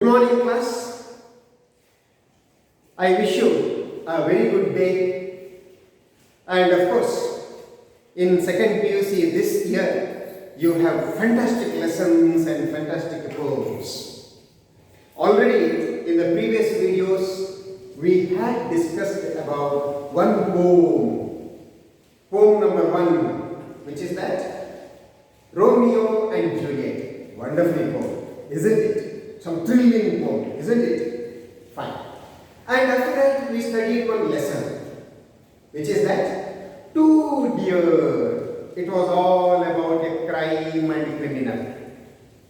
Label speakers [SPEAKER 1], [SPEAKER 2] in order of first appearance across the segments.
[SPEAKER 1] Good morning, class. I wish you a very good day. And of course, in second PUC this year, you have fantastic lessons and fantastic poems. Already in the previous videos, we had discussed about one poem. Poem number 1, which is that Romeo and Juliet. Wonderful poem, isn't it? Some thrilling poem, isn't it? Fine. And after that, we studied one lesson, which is that Two Dear. It was all about a crime and criminal.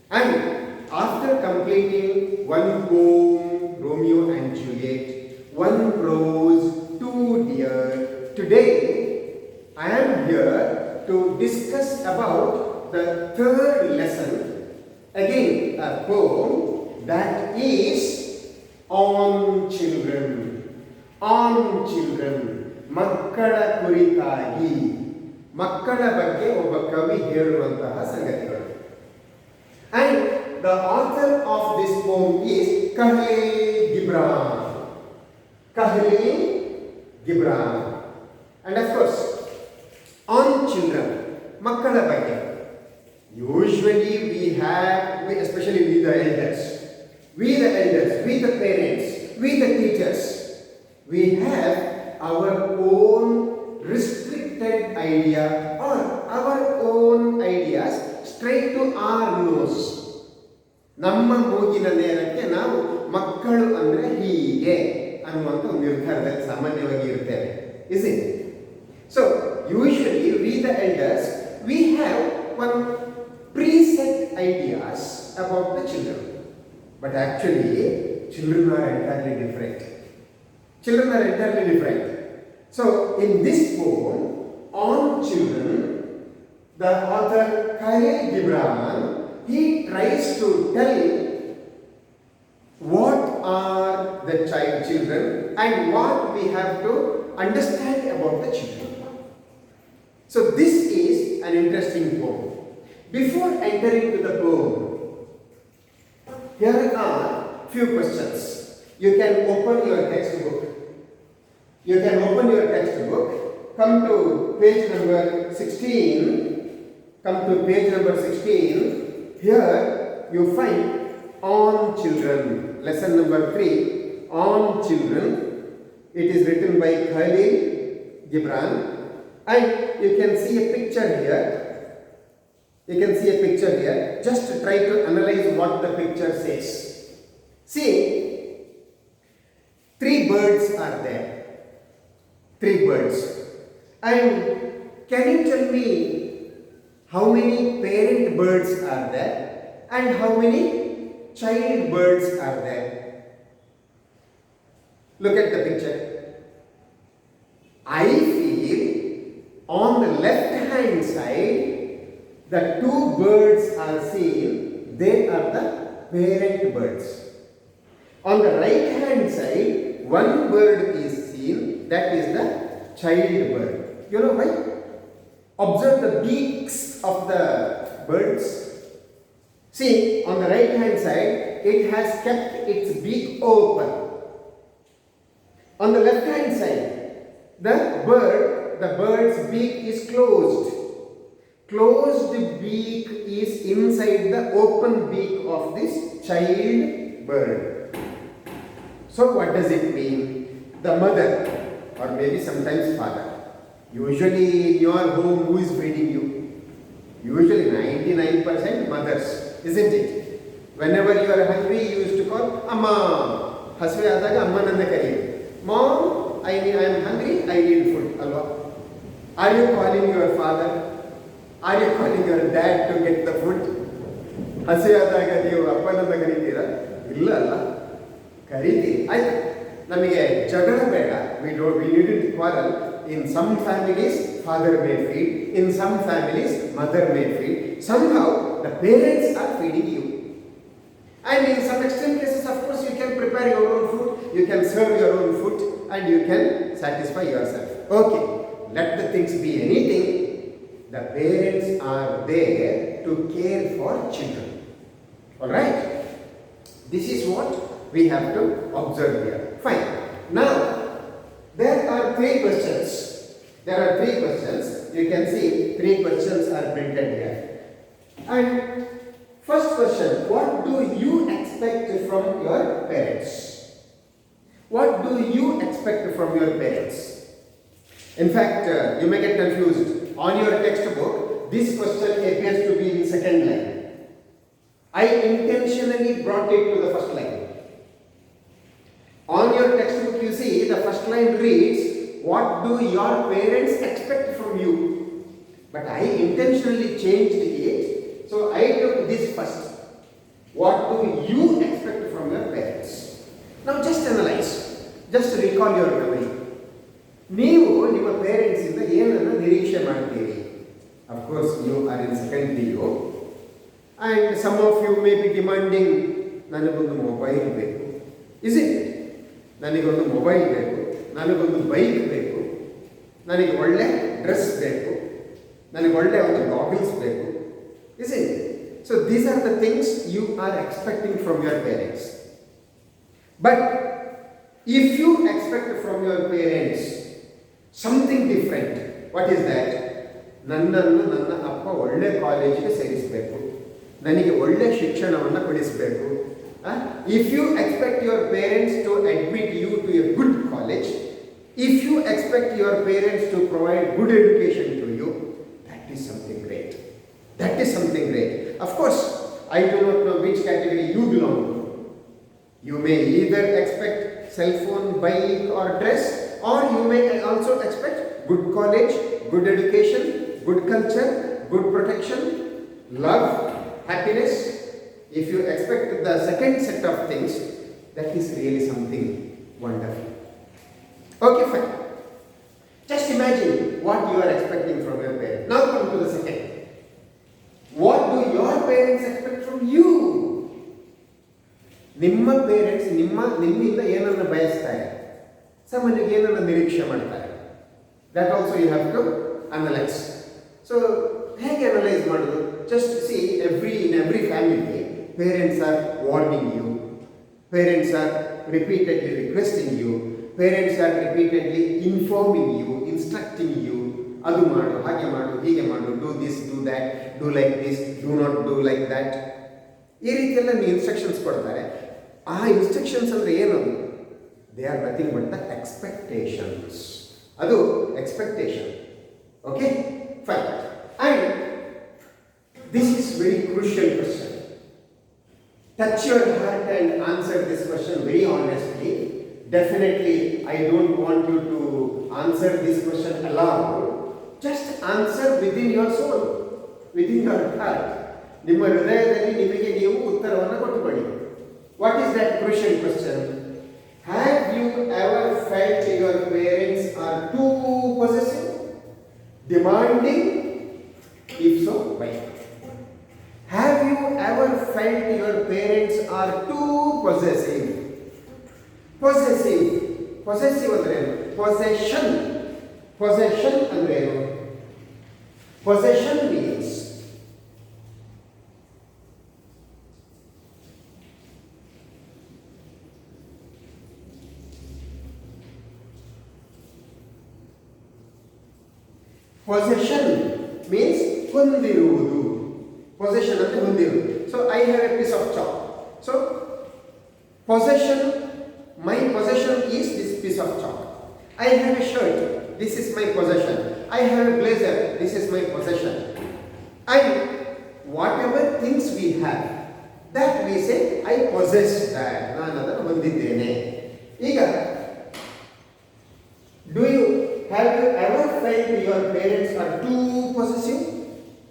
[SPEAKER 1] And after completing one poem, Romeo and Juliet, one prose, Two Dear, today I am here to discuss about the third lesson, again a poem that is on children. On children. ಮಕ್ಕಳ ಕುರಿತಾಗಿ ಮಕ್ಕಳ ಬಗ್ಗೆ ಒಬ್ಬ ಕವಿ ಹೇಳುವಂತಹ ಸಂಗತಿಗಳು. And the author of this poem is Khalil Gibran. Khalil Gibran. And of course, on children, ಮಕ್ಕಳ ಬಗ್ಗೆ. Usually we have, especially we the elders, we the parents, we the teachers, we have our own restricted idea or our own ideas straight to our nose. ನಮ್ಮ ಮೂಗಿನ ನೇರಕ್ಕೆ ನಾವು ಮಕ್ಕಳು ಅಂದರೆ ಹೀಗೆ ಅನ್ನುವಂಥ ಒಂದು ನಿರ್ಧಾರದಲ್ಲಿ ಸಾಮಾನ್ಯವಾಗಿ ಇರ್ತೇವೆ. Is it? So usually we the elders, we have one preset ideas about the children. But actually, children are entirely different. Children are entirely different. So, in this poem, on children, the author Khalil Gibran, he tries to tell what are the children and what we have to understand about the children. So, this is an interesting poem. Before entering to the poem, here are few questions. You can open your textbook. You can open your textbook. Come to page number 16. Come to page number 16. Here you find on children. Lesson number 3. On children. It is written by Khalil Gibran. And you can see a picture here. You can see a picture here. Just try to analyze what the picture says. See, 3 birds are there. 3 birds. And can you tell me how many parent birds are there and how many child birds are there? Look at the picture. I feel on the left hand side, the 2 birds are seen, they are the parent birds. On the right hand side, 1 bird is seen, that is the child bird. You know why? Observe the beaks of the birds. See, on the right hand side, it has kept its beak open. On the left hand side, the bird's beak is closed. Closed beak is inside the open beak of this child bird. So what does it mean? The mother, or maybe sometimes father. Usually in your home, who is feeding you? Usually 99% mothers, isn't it? Whenever you are hungry, you used to call Amma. Hasve adaga Amma nanna kariye. Mom, I am hungry, I need food. Alva. Are you calling your father? Are you calling your dad to get the food? Hasve adaga ನೀವು ಅಪ್ಪನನ್ನ ಕರೀತೀರಾ? ಇಲ್ಲ ಅಲ್ಲ. ಕರೀತೀರಿ. ಆಯ್ತು. ನಮಗೆ ಜಗಳ ಬೇಡ. We needn't quarrel. In some families, father may feed. In some families, mother may feed. Somehow, the parents are feeding you. And in some extreme cases, of course, you can prepare your own food. You can serve your own food. And you can satisfy yourself. Okay. Let the things be anything. The parents are there to care for children. Alright? This is what we have to observe here. Fine. Now, there are three questions. You can see three questions are printed here. And first question, what do you expect from your parents? What do you expect from your parents? In fact, you may get confused. On your textbook, this question appears to be in second line. I intentionally brought it to the first line. On your textbook, you see the first line reads, what do your parents expect from you? But I intentionally changed it, so I took this first. What do you expect from your parents? Now just analyze, just recall your memory. ನೀವು ನಿಮ್ಮ parents ಇಂದ ಏನನ್ನು ನಿರೀಕ್ಷೆ ಮಾಡ್ತೀರಿ? Of course, you are in second PU, and some of you may be demanding, ನನಗೊಂದು mobile ಬೇಕು. Is it? ನನಗೊಂದು mobile ಬೇಕು, ನನಗೊಂದು ಬೈಕ್ ಬೇಕು, ನನಗೆ ಒಳ್ಳೆ ಡ್ರೆಸ್ ಬೇಕು, ನನಗೆ ಒಳ್ಳೆ ಒಂದು ಗಾಗಲ್ಸ್ ಬೇಕು. Is it? So these are the things you are expecting from your parents. But if you expect from your parents something different, what is that? ನನ್ನನ್ನು ನನ್ನ ಅಪ್ಪ ಒಳ್ಳೆ ಕಾಲೇಜಿಗೆ ಸೇರಿಸಬೇಕು, ನನಗೆ ಒಳ್ಳೆ ಶಿಕ್ಷಣವನ್ನು ಕೊಡಿಸಬೇಕು. If you expect your parents to admit you to a good college, if you expect your parents to provide good education to you, that is something great. That is something great. Of course, I do not know which category you belong to. You may either expect cell phone, bike or dress, or you may also expect good college, good education, good culture, good protection, love, happiness. If you expect the second set of things, that is really something wonderful. Okay, fine. Just imagine what you are expecting from your parents. Now come to the second. What do your parents expect from you? ನಿಮ್ಮ parents ನಿಮ್ಮಿಂದ ಏನನ್ನು ಬಯಸ್ತಾರೆ, ಸಾಮಾನ್ಯವಾಗಿ ಏನನ್ನು ನಿರೀಕ್ಷೆ ಮಾಡ್ತಾರೆ? That also you have to analyse. So ಹೇಗೆ analyse ಮಾಡೋದು? Just see, in every family, parents are warning you, parents are repeatedly requesting you, parents are repeatedly informing you, instructing you, ಅದು ಮಾಡು, ಹಾಗೆ ಮಾಡು, ಹೀಗೆ ಮಾಡು, do this, do that, do like this, do not do like that. ಈ ರೀತಿಯೆಲ್ಲ ನೀವು instructions ಕೊಡ್ತಾರೆ. ಆ ಇನ್ಸ್ಟ್ರಕ್ಷನ್ಸ್ ಅಂದರೆ ಏನದು? They are nothing but the expectations. ಅದು expectation. Okay, fine. And this is very crucial question. Touch your heart and answer this question very honestly. Definitely, I don't want you to answer this question aloud. Just answer within your soul, within your heart. ನಿಮ್ಮ ಹೃದಯದಲ್ಲಿ ನಿಮಗೆ ನೀವು ಉತ್ತರವನ್ನು ಕೊಟ್ಟುಕೊಳ್ಳಿ. What is that crucial question? Have you ever felt your parents are too possessive, demanding? If so, why? Have you ever felt your parents are too possessive? Possessive ಅಂದ್ರೆ ಏನು? Possession ಅಂದ್ರೆ ಏನು? Possession means ಹೊಂದಿರುವುದು. Possession ಅಂದ್ರೆ ಹೊಂದಿರುವುದು. So I have a piece of chalk. So possession, my possession is this piece of chalk. I have a shirt. This is my possession. I have a blazer. This is my possession. And whatever things we have, that we say I possess that. ನಾನು ಅದನ್ನು ಹೊಂದಿದ್ದೇನೆ. ಈಗ have you ever felt your parents are too possessive?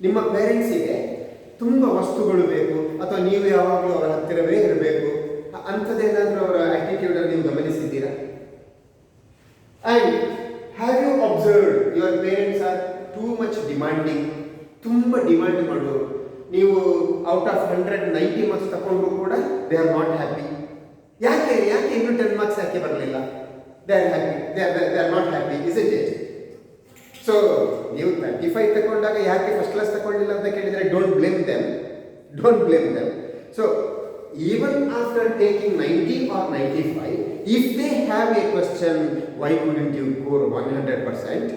[SPEAKER 1] ನಿಮ್ಮ ಪೇರೆಂಟ್ಸಿಗೆ ತುಂಬ ವಸ್ತುಗಳು ಬೇಕು, ಅಥವಾ ನೀವು ಯಾವಾಗಲೂ ಅವರ ಹತ್ತಿರವೇ ಇರಬೇಕು, ಅಂಥದ್ದೇನಾದರೂ ಅವರ ಆಟಿಟ್ಯೂಡನ್ನು ನೀವು ಗಮನಿಸಿದ್ದೀರಾ? And have you observed your parents are too much demanding? ತುಂಬ ಡಿಮಾಂಡ್ ಮಾಡೋರು. ನೀವು ಔಟ್ ಆಫ್ 100 90 ಮಾರ್ಕ್ಸ್ ತಗೊಂಡ್ರು ಕೂಡ ದೇ ಆರ್ ನಾಟ್ ಹ್ಯಾಪಿ. ಯಾಕೆ ಇನ್ನೂ 10 ಮಾರ್ಕ್ಸ್ ಯಾಕೆ ಬರಲಿಲ್ಲ? They are happy, they are not happy, isn't it? So ನೀವು 35 ತಗೊಂಡಾಗ ಯಾಕೆ ಫಸ್ಟ್ ಕ್ಲಾಸ್ ತಗೊಂಡಿಲ್ಲ ಅಂತ ಕೇಳಿದರೆ don't blame them. So even after taking 90 or 95, if they have a question, why couldn't you score 100%?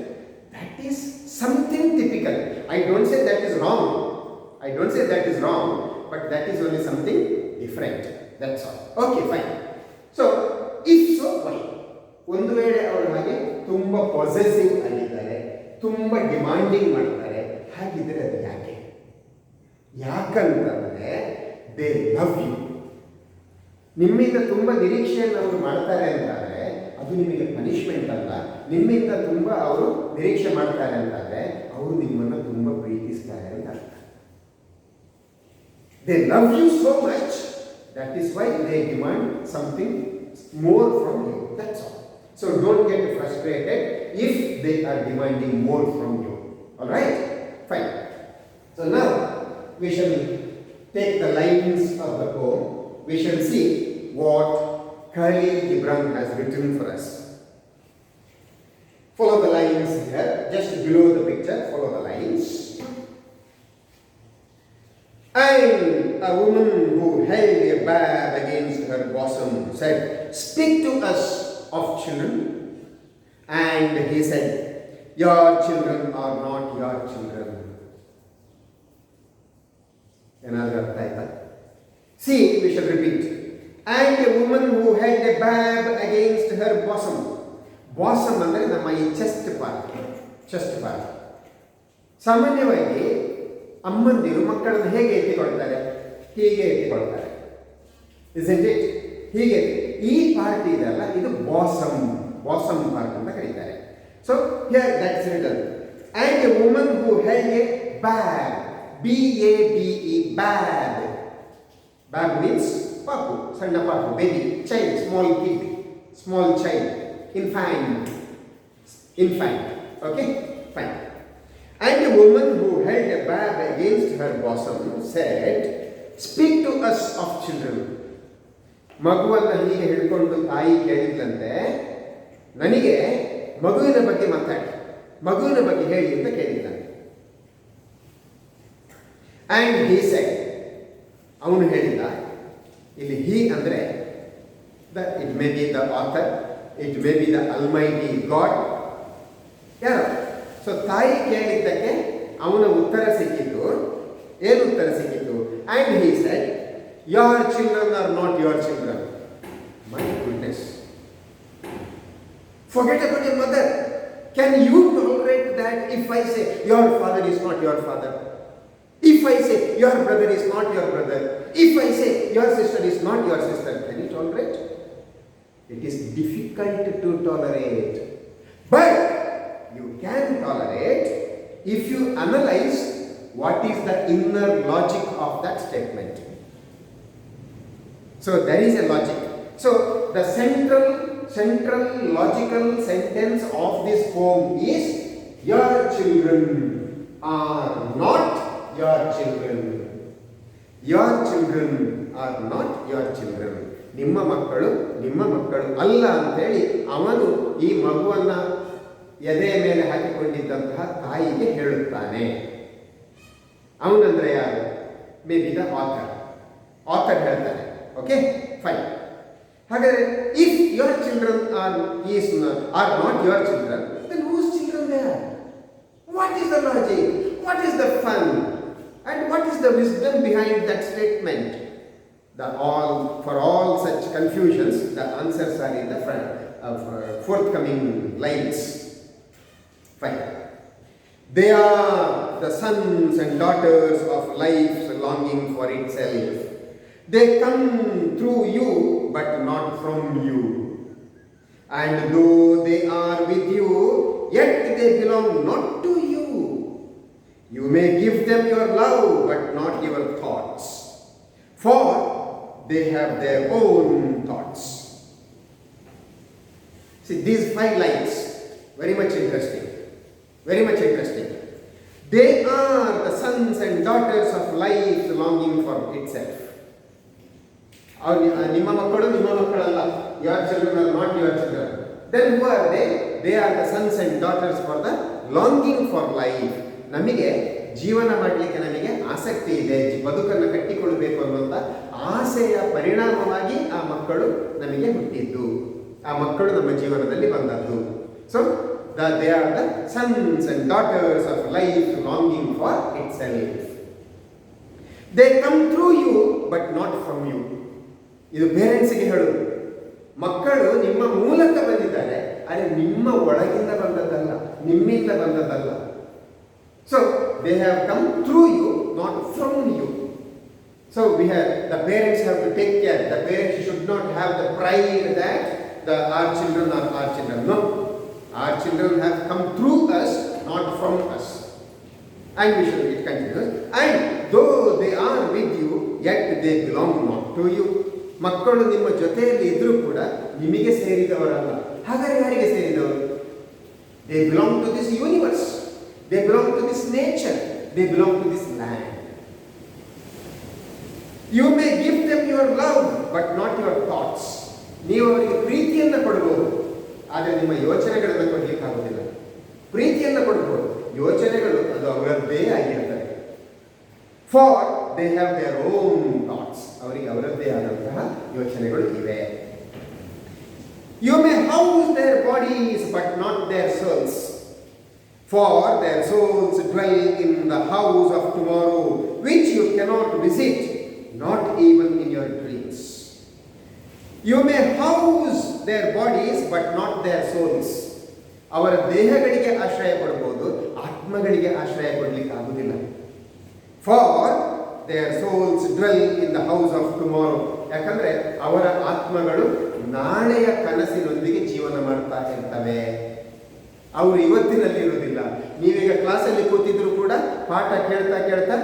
[SPEAKER 1] That is something typical. I don't say that is wrong. I don't say that is wrong, but that is only something different. That's all. Okay, fine. So, if so, why? ಒಂದು ವೇಳೆ ಅವರು ಹಾಗೆ ತುಂಬ possessive ಆಗಿದ್ದಾರೆ, ತುಂಬ demanding ಮಾಡ್ತಾರೆ, ಹಾಗಿದ್ರೆ ಅದು ಯಾಕೆ? ಯಾಕಂತಂದ್ರೆ ದೇ ಲವ್ ಯು. ನಿಮ್ಮಿಂದ ತುಂಬ ನಿರೀಕ್ಷೆಯನ್ನು ಅವರು ಮಾಡ್ತಾರೆ ಅಂತಾದರೆ ಅದು ನಿಮಗೆ ಪನಿಷ್ಮೆಂಟ್ ಅಲ್ಲ. ನಿಮ್ಮಿಂದ ತುಂಬ ಅವರು ನಿರೀಕ್ಷೆ ಮಾಡ್ತಾರೆ ಅಂತಾದರೆ ಅವರು ನಿಮ್ಮನ್ನು ತುಂಬ ಪ್ರೀತಿಸ್ತಾರೆ ಅಂತ ಅರ್ಥ. They love you so much, that is why they demand something more from you. That's all. So don't get frustrated if they are demanding more from you. Alright? Fine. So now we shall take the lines of the poem. We shall see what Khalil Gibran has written for us. Follow the lines here. Just below the picture, follow the lines. And a woman who held a bag against her bosom said, "Speak to us of children." And he said, "Your children are not your children." Another type. See, we shall repeat. And a woman who held a bag against her bosom. Bosom ಅಂದರೆ ನಮ್ಮ ಈ chest part. ಸಾಮಾನ್ಯವಾಗಿ ಅಮ್ಮಂದಿರು ಮಕ್ಕಳನ್ನು ಹೇಗೆ ಎತ್ತಿಕೊಳ್ತಾರೆ? ಹೀಗೆ ಎತ್ತಿಕೊಳ್ತಾರೆ. Isn't it? ಹೀಗೆ ಈ ಪಾರ್ಟ್ ಇದೆಲ್ಲ ಇದು ಬಾಸಮ್ ಪಾರ್ಟ್ ಅಂತ ಕರೀತಾರೆ. So here that's written. And a woman who held a bag, BABE, bag. Bag means ಪಾಪು, ಸಣ್ಣ ಪಾಪು, baby, child, small child, infant. Okay, fine. And a woman who held a bag against her bosom said, "Speak to us of children." ಮಗುವನ್ನು ಹೀಗೆ ಹಿಡ್ಕೊಂಡು ತಾಯಿ ಕೇಳಿದ್ಲಂತೆ, ನನಗೆ ಮಗುವಿನ ಬಗ್ಗೆ ಮಾತಾಡಿ, ಮಗುವಿನ ಬಗ್ಗೆ ಹೇಳಿ ಅಂತ ಕೇಳಿದ್ಲಂತೆ. And he said, ಅವನು ಹೇಳಿದ, ಇಲ್ಲಿ he ಅಂದರೆ it may be the author, it may be the Almighty God, ಯಾರು? ಸೊ ತಾಯಿ ಕೇಳಿದ್ದಕ್ಕೆ ಅವನ ಉತ್ತರ ಸಿಕ್ಕಿದ್ದು. ಏನು ಉತ್ತರ ಸಿಕ್ಕಿದ್ದು? And he said, "Your children are not your children." My goodness. Forget about your mother. Can you tolerate that if I say your father is not your father? If I say your brother is not your brother? If I say your sister is not your sister? Can you tolerate? It is difficult to tolerate. But you can tolerate if you analyze what is the inner logic of that statement. So there is a logic. So the central logical sentence of this poem is, your children are not your children. Your children are not your children. ನಿಮ್ಮ ಮಕ್ಕಳು ಅಲ್ಲ ಅಂತೇಳಿ ಅವನು ಈ ಮಗುವನ್ನು ಎದೆಯ ಮೇಲೆ ಹಾಕಿಕೊಂಡಿದ್ದಂತಹ ತಾಯಿಗೆ ಹೇಳುತ್ತಾನೆ. ಅವನಂದ್ರೆ ಯಾರು? ಮೇ ಬಿ ದ ಆಥರ್ ಹೇಳ್ತಾನೆ. Okay, fine. ಹಾಗಾದರೆ if your children are not your children, then whose children they are? What is the logic? What is the fun? And what is the wisdom behind that statement? For all such confusions, the answers are in the forthcoming lines. Fine. They are the sons and daughters of life's longing for itself. They come through you, but not from you. And though they are with you, yet they belong not to you. You may give them your love, but not your thoughts. For they have their own thoughts. See, these 5 lines, very much interesting. Very much interesting. They are the sons and daughters of life longing for itself. ನಿಮ್ಮ ಮಕ್ಕಳಲ್ಲ. Your children are not your children. Then who are they? They are the sons and daughters for the longing for life. ನಮಗೆ ಜೀವನ ಮಾಡಲಿಕ್ಕೆ ನನಗೆ ಆಸಕ್ತಿ ಇದೆ, ಬದುಕನ್ನು ಕಟ್ಟಿಕೊಳ್ಬೇಕು ಅನ್ನುವಂಥ ಆಸೆಯ ಪರಿಣಾಮವಾಗಿ ಆ ಮಕ್ಕಳು ನಮಗೆ ಹುಟ್ಟಿದ್ದು, ಆ ಮಕ್ಕಳು ನಮ್ಮ ಜೀವನದಲ್ಲಿ ಬಂದದ್ದು. So they are the sons and daughters of life longing for itself. They come through you but not from you. ಇದು ಪೇರೆಂಟ್ಸ್ಗೆ ಹೇಳೋದು. ಮಕ್ಕಳು ನಿಮ್ಮ ಮೂಲಕ ಬಂದಿದ್ದಾರೆ, ಆದರೆ ನಿಮ್ಮ ಒಳಗಿಂದ ಬಂದದ್ದಲ್ಲ, ನಿಮ್ಮಿಂದ ಬಂದದ್ದಲ್ಲ. So they have come through you, not from you. So the parents have to take care. The parents should not have the pride that our children are our children. No, our children have come through us, not from us. And we should, it continues. And though they are with you, yet they belong not to you. ಮಕ್ಕಳು ನಿಮ್ಮ ಜೊತೆಯಲ್ಲಿ ಇದ್ರೂ ಕೂಡ ನಿಮಗೆ ಸೇರಿದವರಲ್ಲ. ಹಾಗಾದರೆ ಯಾರಿಗೆ ಸೇರಿದವರು? They belong to this universe. They belong to this nature. They belong to this land. You may give them your love, but not your thoughts. ನೀವು ಅವರಿಗೆ ಪ್ರೀತಿಯನ್ನು ಕೊಡಬಹುದು, ಆದರೆ ನಿಮ್ಮ ಯೋಚನೆಗಳನ್ನು ಕೊಡಲಿಕ್ಕೆ ಆಗುವುದಿಲ್ಲ. ಪ್ರೀತಿಯನ್ನು ಕೊಡಬಹುದು, ಯೋಚನೆಗಳು ಅದು ಅವರದ್ದೇ ಆಗಿರ್ತವೆ. For they have their own thoughts, ಅವರಿಗೆ ಅವರದ್ದೇ ಆದಂತಹ ಯೋಚನೆಗಳು ಇವೆ. You may house their bodies but not their souls, for their souls dwell in the house of tomorrow which you cannot visit, not even in your dreams. You may house their bodies but not their souls. ಅವರ ದೇಹಗಳಿಗೆ ಆಶ್ರಯ ಕೊಡಬಹುದು, ಆತ್ಮಗಳಿಗೆ ಆಶ್ರಯ ಕೊಡಲಿಕ್ಕೆ ಆಗುವುದಿಲ್ಲ. For their souls dwell in the house of tomorrow. ಯಾಕಂದ್ರೆ ಅವರ ಆತ್ಮಗಳು ನಾಳೆಯ ಕನಸಿನೊಂದಿಗೆ ಜೀವನ ಮಾಡ್ತಾ ಇರ್ತವೆ, ಅವರು ಇವತ್ತಿನಲ್ಲಿ ಇರುವುದಿಲ್ಲ. ನೀವೀಗ ಕ್ಲಾಸಲ್ಲಿ ಕೂತಿದ್ರು ಕೂಡ ಪಾಠ ಕೇಳ್ತಾ ಕೇಳ್ತಾ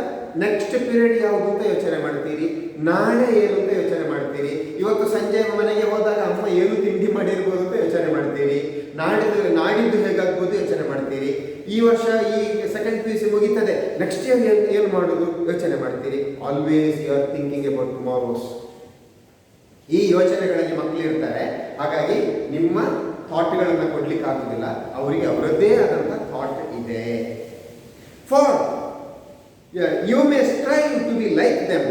[SPEAKER 1] ನೆಕ್ಸ್ಟ್ ಪೀರಿಯಡ್ ಯಾವುದು ಅಂತ ಯೋಚನೆ ಮಾಡ್ತೀರಿ, ನಾಳೆ ಏನು ಅಂತ ಯೋಚನೆ ಮಾಡ್ತೀರಿ, ಇವತ್ತು ಸಂಜೆ ಮನೆಗೆ ಹೋದಾಗ ಅಮ್ಮ ಏನು ತಿಂಡಿ ಮಾಡಿರ್ಬೋದು ಅಂತ ಯೋಚನೆ ಮಾಡ್ತೀರಿ, ನಾಡಿದ್ದು ಹೇಗಾಗ್ಬೋದು ಯೋಚನೆ ಮಾಡ್ತೀರಿ, ಈ ವರ್ಷ ಈ ಸೆಕೆಂಡ್ PUC ಮುಗೀತದೆ, ನೆಕ್ಸ್ಟ್ ಇಯರ್ ಏನು ಮಾಡೋದು ಯೋಚನೆ ಮಾಡ್ತೀರಿ. Always you are thinking about tomorrows. ಈ ಯೋಚನೆಗಳಲ್ಲಿ ಮಕ್ಕಳು ಇರ್ತಾರೆ. ಹಾಗಾಗಿ ನಿಮ್ಮ ಥಾಟ್ಗಳನ್ನು ಕೊಡ್ಲಿಕ್ಕೆ ಆಗುದಿಲ್ಲ, ಅವರಿಗೆ ಅವರದ್ದೇ ಆದಂಥ ಥಾಟ್ ಇದೆ. For you may strive to be like them,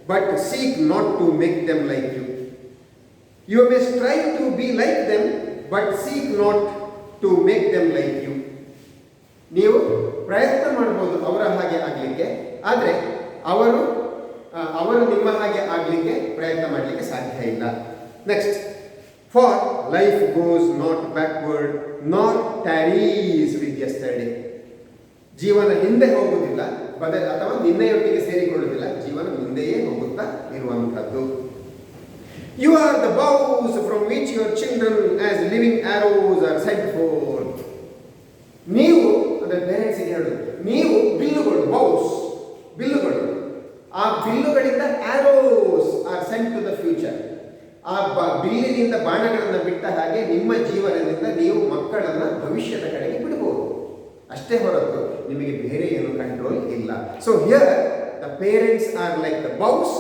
[SPEAKER 1] but seek not to make them like you. You may strive to be like them, but seek not to make them like you. ನೀವು ಪ್ರಯತ್ನ ಮಾಡ್ಬೋದು ಅವರ ಹಾಗೆ ಆಗಲಿಕ್ಕೆ, ಆದರೆ ಅವರು ನಿಮ್ಮ ಹಾಗೆ ಆಗಲಿಕ್ಕೆ ಪ್ರಯತ್ನ ಮಾಡಲಿಕ್ಕೆ ಸಾಧ್ಯ ಇಲ್ಲ. Next, for life goes not backward not tarries with yesterday. ಜೀವನ ಹಿಂದೆ ಹೋಗುವುದಿಲ್ಲ, ಅಥವಾ ನಿನ್ನೆಯೊಟ್ಟಿಗೆ ಸೇರಿಕೊಳ್ಳುವುದಿಲ್ಲ, ಜೀವನ ಮುಂದೆಯೇ ಹೋಗುತ್ತಾ ಇರುವಂಥದ್ದು. You are the bows from which your children as living arrows are sent forth. ನೀವು ಅಂದರೆ ಪೇರೆಂಟ್ಸಿಗೆ ಹೇಳೋದು, ನೀವು ಬಿಲ್ಲುಗಳು, ಬೌಸ್ ಬಿಲ್ಲುಗಳು, ಆ ಬಿಲ್ಲುಗಳಿಂದ arrows are sent to the future. ಆ ಬಿಲ್ಲಿನಿಂದ ಬಾಣಗಳನ್ನು ಬಿಟ್ಟ ಹಾಗೆ ನಿಮ್ಮ ಜೀವನದಿಂದ ನೀವು ಮಕ್ಕಳನ್ನು ಭವಿಷ್ಯದ ಕಡೆಗೆ ಬಿಡಬಹುದು, ಅಷ್ಟೇ ಹೊರತು ನಿಮಗೆ ಬೇರೆ ಏನು ಕಂಟ್ರೋಲ್ ಇಲ್ಲ. So here the parents are like the bows,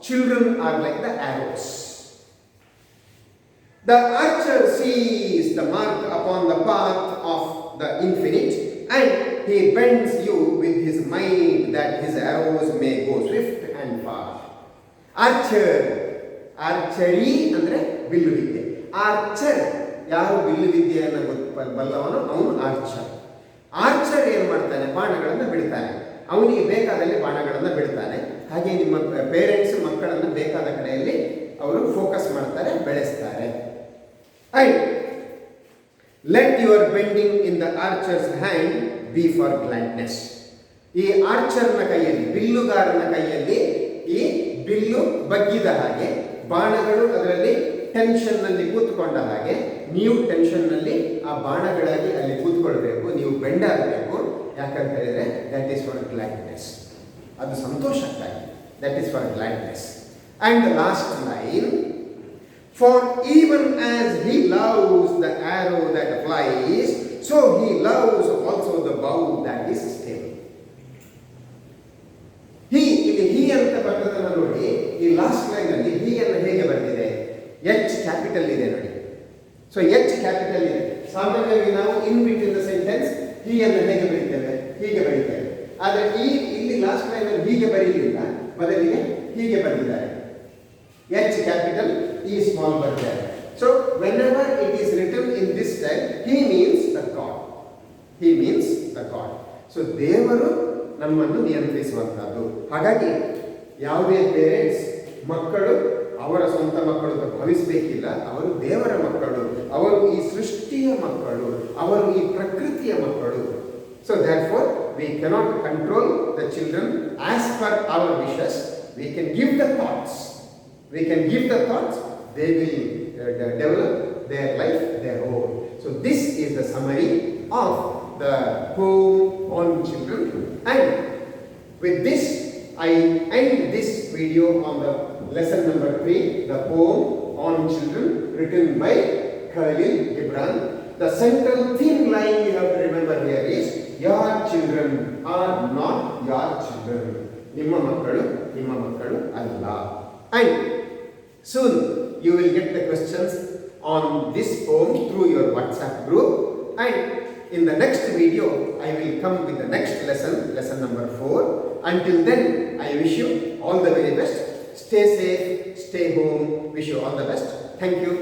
[SPEAKER 1] children are like the arrows. The archer sees the mark upon the path of the infinite and he bends you with his mind that his arrows may go swift and far. Archer, archery ಅಂದರೆ bill ವಿದ್ಯೆ. Archer ಯಾರು bill ವಿದ್ಯೆಯನ್ನು ಬಲ್ಲವನು ಅವನು archer. Archer ಏನು ಮಾಡ್ತಾನೆ? ಬಾಣಗಳನ್ನು ಬಿಡ್ತಾನೆ, ಅವನಿಗೆ ಬೇಕಾದಲ್ಲಿ ಬಾಣಗಳನ್ನು ಬಿಡ್ತಾನೆ. ಹಾಗೆ ನಿಮ್ಮ ಪೇರೆಂಟ್ಸ್ ಮಕ್ಕಳನ್ನು ಬೇಕಾದ ಕಡೆಯಲ್ಲಿ ಅವರು ಫೋಕಸ್ ಮಾಡ್ತಾರೆ, ಬೆಳೆಸ್ತಾರೆ. And let your bending in the archers hand B for gladness. ಈ ಆರ್ಚರ್ನ ಕೈಯಲ್ಲಿ, ಬಿಲ್ಲುಗಾರನ ಕೈಯಲ್ಲಿ ಈ ಬಿಲ್ಲು ಬಗ್ಗಿದ ಹಾಗೆ, ಬಾಣಗಳು ಅದರಲ್ಲಿ ಟೆನ್ಷನ್ನಲ್ಲಿ ಕೂತ್ಕೊಂಡ ಹಾಗೆ, ನೀವು ಟೆನ್ಷನ್ನಲ್ಲಿ ಆ ಬಾಣಗಳಾಗಿ ಅಲ್ಲಿ ಕೂತ್ಕೊಳ್ಬೇಕು, ನೀವು ಬೆಂಡಾಗಬೇಕು. ಯಾಕಂತ ಹೇಳಿದರೆ ದಟ್ ಈಸ್ ಫಾರ್ ಗ್ಲಾಡ್ನೆಸ್, ಅದು ಸಂತೋಷಕ್ಕಾಗಿ, that is for gladness. And the last line, for even as he loves the arrow that flies, so he loves also the bow that is stable. ಇಲ್ಲಿ ಹಿ ಅಂತ ಬರ್ತದನ್ನು ನೋಡಿ, ಈ last ಲೈನಲ್ಲಿ ಹಿ ಅನ್ನು ಹೇಗೆ ಬರೆದಿದೆ? ಎಚ್ ಕ್ಯಾಪಿಟಲ್ ಇದೆ ನೋಡಿ. ಸೊ ಎಚ್ ಕ್ಯಾಪಿಟಲ್ ಇದೆ. ಸಾಮಾನ್ಯವಾಗಿ ನಾವು ಇನ್ ಬಿಟ್ವೀನ್ ದ ಸೆಂಟೆನ್ಸ್ ಹಿ ಅನ್ನು ಹೇಗೆ ಬರೀತೇವೆ? ಹೀಗೆ ಬರೀತೇವೆ. ಆದರೆ ಇಲ್ಲಿ ಲಾಸ್ಟ್ ಲೈನ್ ಹೀಗೆ ಬರೀಲಿಲ್ಲ, ಬದಲಿಗೆ ಹೀಗೆ ಬರೆದಿದ್ದಾರೆ. H capital, E small ಬರ್ತಾರೆ. So whenever it is written in this style, he means the God. He means the God. So ದೇವರು ನಮ್ಮನ್ನು ನಿಯಂತ್ರಿಸುವಂತಹದ್ದು. ಹಾಗಾಗಿ ಯಾವುದೇ ಪೇರೆಂಟ್ಸ್ ಮಕ್ಕಳು ಅವರ ಸ್ವಂತ ಮಕ್ಕಳು ಅಂತ ಭಾವಿಸಬೇಕಿಲ್ಲ. ಅವರು ದೇವರ ಮಕ್ಕಳು, ಅವರು ಈ ಸೃಷ್ಟಿಯ ಮಕ್ಕಳು, ಅವರು ಈ ಪ್ರಕೃತಿಯ ಮಕ್ಕಳು. So therefore we cannot control the children as per our wishes. We can give the thoughts. We can give the thoughts. They will develop their life their own. So this is the summary of the poem on children, and with this I end this video on the lesson number 3, the poem on children written by Khalil Gibran. The central theme line you have to remember here is your children are not your children. Nimma makkalu alla. And soon you will get the questions on this poem through your WhatsApp group, and in the next video I will come with the next lesson, lesson number 4. Until then, I wish you all the very best. Stay safe, stay home. Wish you all the best. Thank you.